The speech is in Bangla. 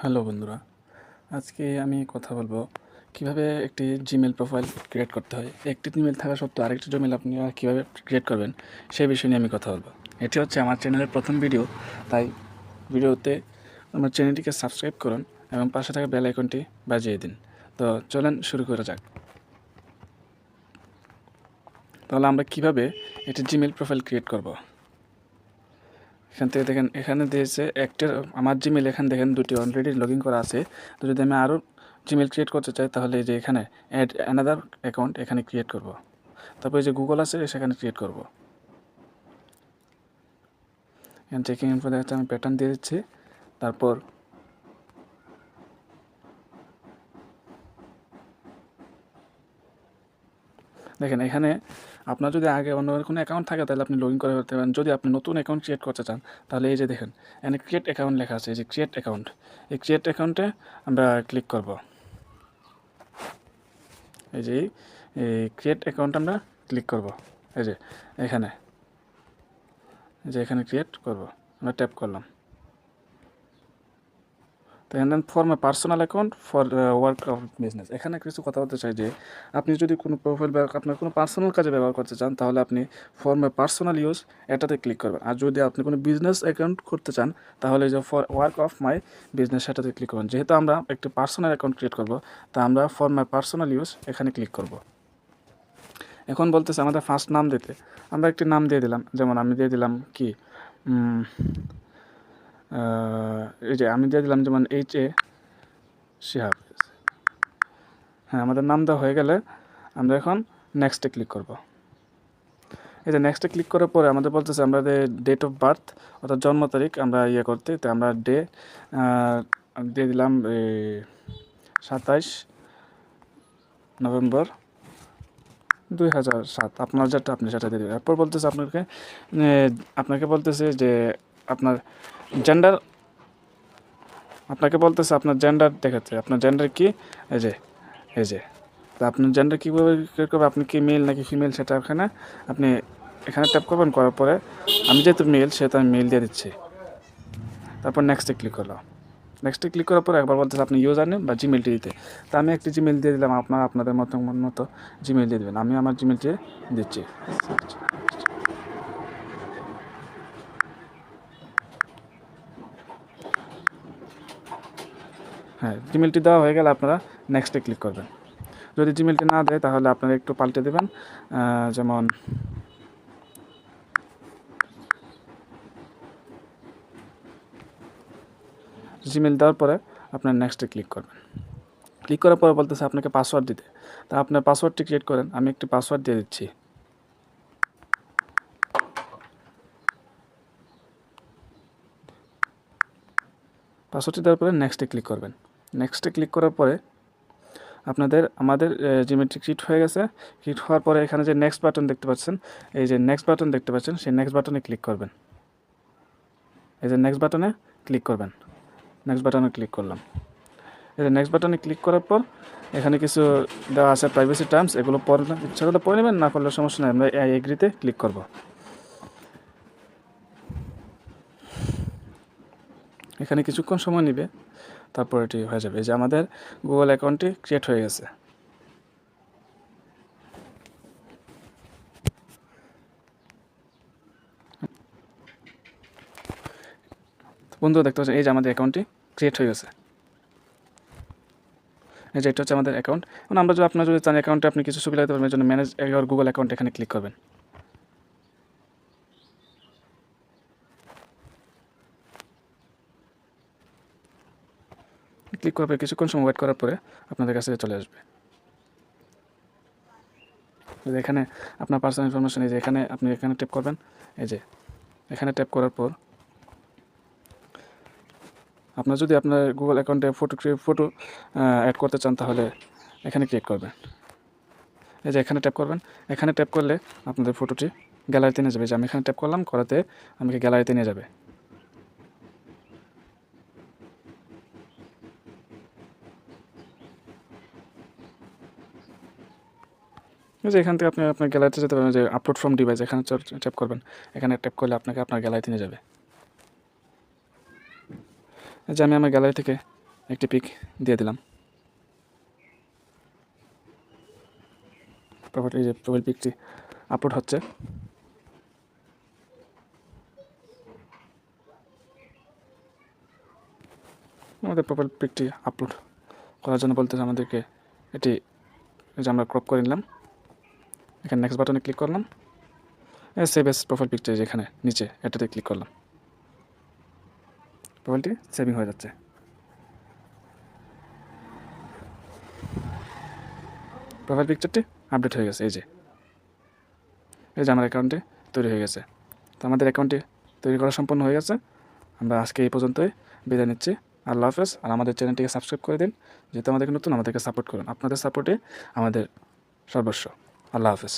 হ্যালো বন্ধুরা, আজকে আমি কথা বলবো কিভাবে একটি জিমেল প্রোফাইল ক্রিয়েট করতে হয়। একটি জিমেল থাকা সত্ত্বেও আরেকটি জিমেল আপনি কীভাবে ক্রিয়েট করবেন সেই বিষয় নিয়ে আমি কথা বলবো। এটি হচ্ছে আমার চ্যানেলের প্রথম ভিডিও, তাই ভিডিওতে আমার চ্যানেলটিকে সাবস্ক্রাইব করুন এবং পাশে থাকা বেল আইকনটি বাজিয়ে দিন। তো চলেন শুরু করা যাক। তাহলে আমরা কিভাবে একটি জিমেল প্রোফাইল ক্রিয়েট করব। এখান থেকে দেখেন, এখানে দিয়েছে একটা আমার জিমেল, এখানে দেখেন দুটি অলরেডি লগ ইন করা আছে। তো যদি আমি আরও জিমেল ক্রিয়েট করতে চাই তাহলে এই যে এখানে অ্যাড অ্যানাদার অ্যাকাউন্ট এখানে ক্রিয়েট করব। তারপর এই যে গুগল আছে সেখানে ক্রিয়েট করব। এখানে চেকিং ইনফো দেখাচ্ছে, আমি প্যাটার্ন দিয়ে দিচ্ছি। তারপর দেখেন এখানে আপনার যদি আগে অন্য কোনো অ্যাকাউন্ট থাকে তাহলে আপনি লগ ইন করে ফেলতে পারেন। যদি আপনি নতুন অ্যাকাউন্ট ক্রিয়েট করতে চান তাহলে এই যে দেখেন এখানে ক্রিয়েট অ্যাকাউন্ট লেখা আছে, এই যে ক্রিয়েট অ্যাকাউন্ট, এই ক্রিয়েট অ্যাকাউন্টে আমরা ক্লিক করব। এই যে এই ক্রিয়েট অ্যাকাউন্ট আমরা ক্লিক করব। এই যে এখানে ক্রিয়েট করব, আমরা ট্যাপ করলাম। তো এখানে for my personal account for work of business. এখানে কিছু কথা বলতে চাই যে আপনি যদি কোনো প্রোফাইল বা আপনার কোনো পার্সোনাল কাজে ব্যবহার করতে চান তাহলে আপনি ফর মাই পার্সোনাল ইউজ এটাতে ক্লিক করবেন। আর যদি আপনি কোনো বিজনেস অ্যাকাউন্ট করতে চান তাহলে যে for work of my business সেটাতে ক্লিক করবেন। যেহেতু আমরা একটি পার্সোনাল অ্যাকাউন্ট ক্রিয়েট করব, তা আমরা ফর মাই পার্সোনাল ইউজ এখানে ক্লিক করব। এখন বলতেছে আমাদের ফার্স্ট নাম দিতে, আমরা একটি নাম দিয়ে দিলাম। যেমন আমি দিয়ে দিলাম কি, এই যে আমি দিয়ে দিলাম যেমন HA শিহাব। হ্যাঁ, আমাদের নাম দেওয়া হয়ে গেলে আমরা এখন নেক্সটে ক্লিক করব। এই যে নেক্সটে ক্লিক করার পরে আমাদের বলতেছে আমাদের ডেট অফ বার্থ অর্থাৎ জন্ম তারিখ আমরা করতে, তো আমরা দিয়ে দিলাম 27 নভেম্বর 2007। আপনার যেটা আপনি সেটা দিয়ে দেবেন। এরপর বলতেছে আপনাকে বলতেছে যে আপনার জেন্ডার, আপনাকে বলতেছে আপনার জেন্ডার দেখাচ্ছে, আপনার জেন্ডার কি, এই যে তো আপনার জেন্ডার কীভাবে ক্রিয়েট করবে, আপনি কি মেল নাকি ফিমেল সেটা আপনি এখানে ট্যাপ করবেন। করার পরে আমি যেহেতু মেল সেহেতু আমি মেল দিয়ে দিচ্ছি। তারপর নেক্সটে ক্লিক করলাম। নেক্সটে ক্লিক করার পর একবার বলতেছে আপনি ইউজার নেম বা জিমেলটি দিতে, তো আমি একটি জিমেল দিয়ে দিলাম। আপনাদের মতো জিমেল দিয়ে দেবেন। আমি আমার জিমেলটি দিচ্ছি। হ্যাঁ, জিমেলটি দেওয়া হয়ে গেলে আপনারা নেক্সটে ক্লিক করবেন। যদি জিমেলটি না দেয় তাহলে আপনারা একটু পাল্টে দেবেন। যেমন জিমেল দেওয়ার পরে আপনার নেক্সটে ক্লিক করবেন। ক্লিক করার পরে বলতেছে আপনাকে পাসওয়ার্ড দিতে, তা আপনার পাসওয়ার্ডটি ক্রিয়েট করেন। আমি একটি পাসওয়ার্ড দিয়ে দিচ্ছি। পাসওয়ার্ডটি দেওয়ার পরে নেক্সটে ক্লিক করবেন। নেক্সটে ক্লিক করার পরে আমাদের জিমেলটি ক্রিয়েট হয়ে গেছে। ক্রিয়েট হওয়ার পরে এখানে যে নেক্সট বাটন দেখতে পাচ্ছেন, এই যে নেক্সট বাটন দেখতে পাচ্ছেন, সেই নেক্সট বাটনে ক্লিক করবেন। এই যে নেক্সট বাটনে ক্লিক করবেন। নেক্সট বাটনে ক্লিক করলাম। এই যে নেক্সট বাটনে ক্লিক করার পর এখানে কিছু দেওয়া আছে প্রাইভেসি টার্মস, এগুলো পড়ে ইচ্ছা করলে পড়ে নেবেন, না পড়লে সমস্যা নেই। আমরা এগ্রিতে ক্লিক করব। এখানে কিছুক্ষণ সময় নেবে, তারপর এটি হয়ে যাবে। এই যে আমাদের গুগল অ্যাকাউন্টটি ক্রিয়েট হয়ে গেছে। বন্ধুরা দেখতে পাচ্ছেন এই যে আমাদের অ্যাকাউন্টটি ক্রিয়েট হয়ে গেছে। এই যে এটা হচ্ছে আমাদের অ্যাকাউন্ট। এখন আমরা যদি আপনার যদি চান অ্যাকাউন্টে আপনি কিছু সুবিধা দিতে পারবেন, এই জন্য ম্যানেজ ইওর গুগল অ্যাকাউন্ট এখানে ক্লিক করবেন। ক্লিক করার পরে কিছুক্ষণ সময় ওয়েট করার পরে আপনাদের কাছে চলে আসবে। এখানে আপনার পার্সোনাল ইনফরমেশন, এই যে আপনি এখানে ট্যাপ করবেন। এই যে এখানে ট্যাপ করার পর আপনার যদি আপনার গুগল অ্যাকাউন্টে ফটো অ্যাড করতে চান তাহলে এখানে ক্লিক করবেন। এই যে এখানে ট্যাপ করবেন। এখানে ট্যাপ করলে আপনাদের ফটোটি গ্যালারিতে নিয়ে যাবে। যে আমি এখানে ট্যাপ করলাম, করাতে আমাকে গ্যালারিতে নিয়ে যাবে। যে এখান থেকে আপনি আপনার গ্যালারিতে যেতে পারবেন। যে আপলোড ফ্রম ডিভাইস এখানে ট্যাপ করবেন। এখানে ট্যাপ করলে আপনাকে আপনার গ্যালারিতে নিয়ে যাবে। যে আমি আমার গ্যালারি থেকে একটি পিক দিয়ে দিলাম। এই যে প্রোফাইল পিকটি আপলোড হচ্ছে। আমাদের প্রোফাইল পিকটি আপলোড করার জন্য বলতেছে আমাদেরকে এটি যে আমরা ক্রপ করে নিলাম। এখানে নেক্সট বাটনে ক্লিক করলাম। সেভ এস প্রোফাইল পিকচার যেখানে নিচে এটাতে ক্লিক করলাম। প্রোফাইলটি সেভিং হয়ে যাচ্ছে। প্রোফাইল পিকচারটি আপডেট হয়ে গেছে। এই যে আমার অ্যাকাউন্টে তৈরি হয়ে গেছে। তো আমাদের অ্যাকাউন্টটি তৈরি করা সম্পূর্ণ হয়ে গেছে। আমরা আজকে এই পর্যন্তই বিদায় নিচ্ছি। আল্লাহ হাফেজ। আর আমাদের চ্যানেলটিকে সাবস্ক্রাইব করে দিন। যেহেতু আমাদেরকে নতুন, আমাদেরকে সাপোর্ট করুন। আপনাদের সাপোর্টে আমাদের সর্বস্ব। আল্লাহ হাফেজ।